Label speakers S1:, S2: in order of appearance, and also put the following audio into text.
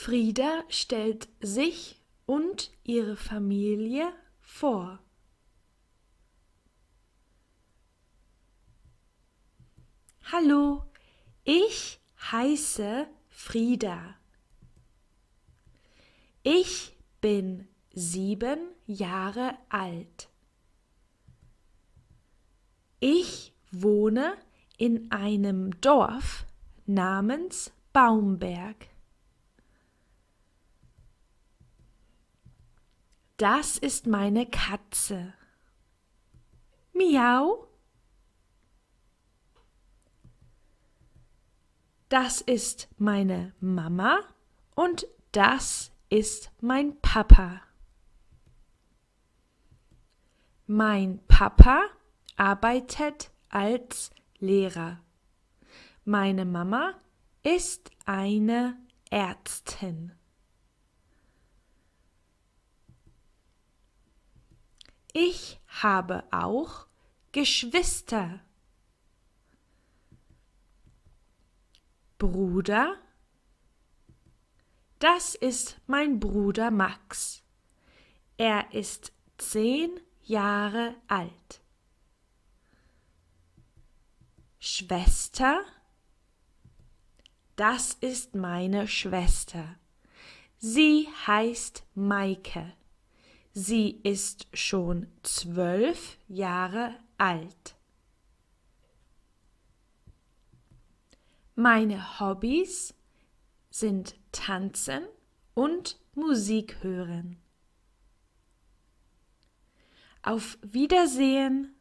S1: Frieda stellt sich und ihre Familie vor. Hallo, ich heiße Frieda. Ich bin 7 Jahre alt. Ich wohne in einem Dorf namens Baumberg. Das ist meine Katze. Miau. Das ist meine Mama und das ist mein Papa. Mein Papa arbeitet als Lehrer. Meine Mama ist eine Ärztin. Ich habe auch Geschwister. Bruder, das ist mein Bruder Max. Er ist 10 Jahre alt. Schwester, das ist meine Schwester. Sie heißt Maike. Sie ist schon 12 Jahre alt. Meine Hobbys sind Tanzen und Musik hören. Auf Wiedersehen!